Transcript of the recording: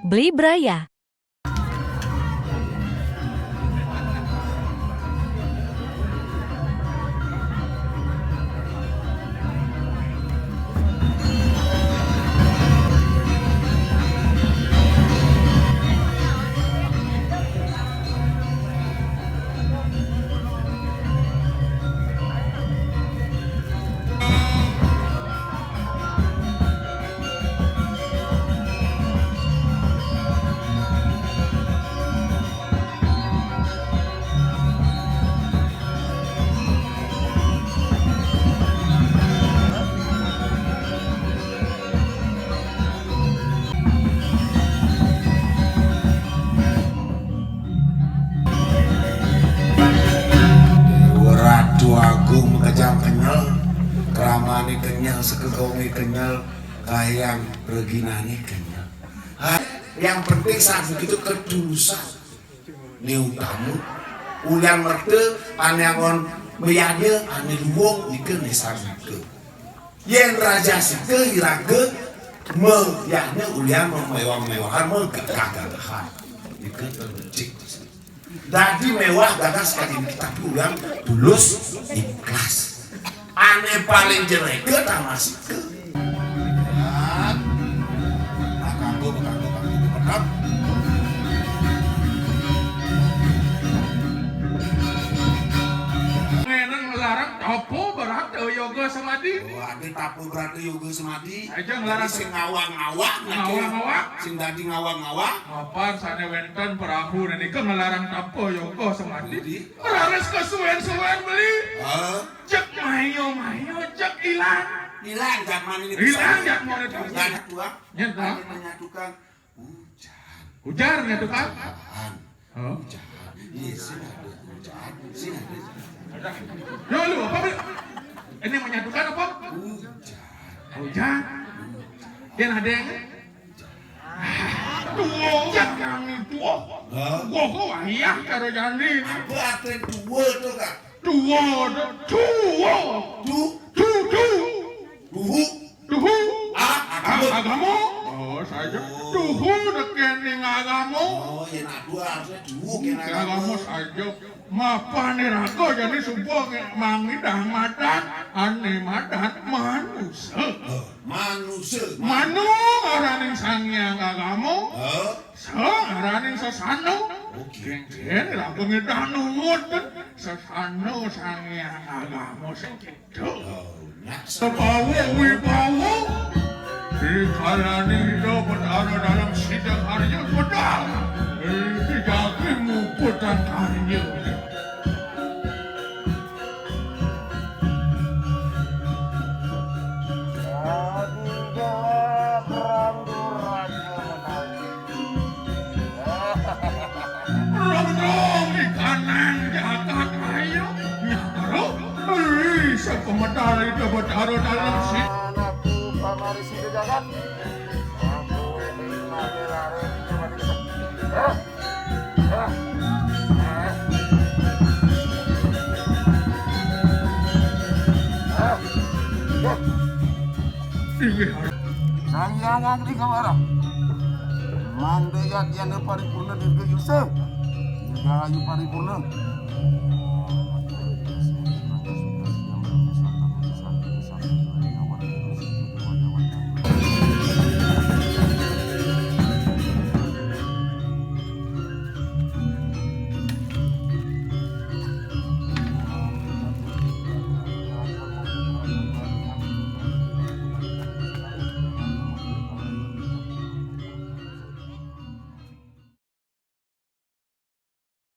Beli Braya. Agung kejang kenyal, keramane kenyal, sekegongi kenyal, kayang reginane kenyal. Yang penting saat begitu ketulusan. Niu tamu, ulian merte, anyangon beyade, ane luwung ike nesarnake. Yen raja sike irage, yahne ulian mewah-mewahan, megagagahan. Ike terbecik. Dadi mewah gagas kali kita pulang tulus ikhlas. Ane paling jelek ke masih ke. Kanggo pedap. Ngeneng melarang tapo berat yoga samadhi. Oh, ade tapo berat yoga samadhi. Aja ngelarang sing ngawang-ngawak, sing dadi ngawang-ngawak. Apaan sana wenten perahu dan ikan ngelarang tapo yoga samadhi. Merares kesuwen-suwen beli. Cek mayo cek hilang. Hilang zaman ini. Hilang jak mau itu. Banyak tua. Nyata. Menyatukan hujan. Hujan nyatukan. Hujan. Iya sih ada hujan. Sih ada. Yo lu apa beli? Ini menyatukan apa? Hujan. Yang ada yang dua yang itu. Gua wayah karo jani. Apa arti dua tuh kak? Dua. Duhu. Agamo. Oh saja. Duhu dekening agamo. Oh ya nak dua harusnya dua kena Agamo saja. Mapan raga jadi subuh mangidah madan ane madan manusia. Manu araning sangyang agamo. Araning sasano. Geng lah pengidah numut sasano sangyang agamo segitu. Sepawu wibawu dikalani dapat ada dalam sidang Arya pedang. Dijaki muputan Arya. Pemetara itu bertaruh dalam si. Anakku pamari si jangan. Aku ini lari coba kita. Sangyang agri kawara. Mangde ya diana paripurna dirga yuse. Dirga ayu paripurna.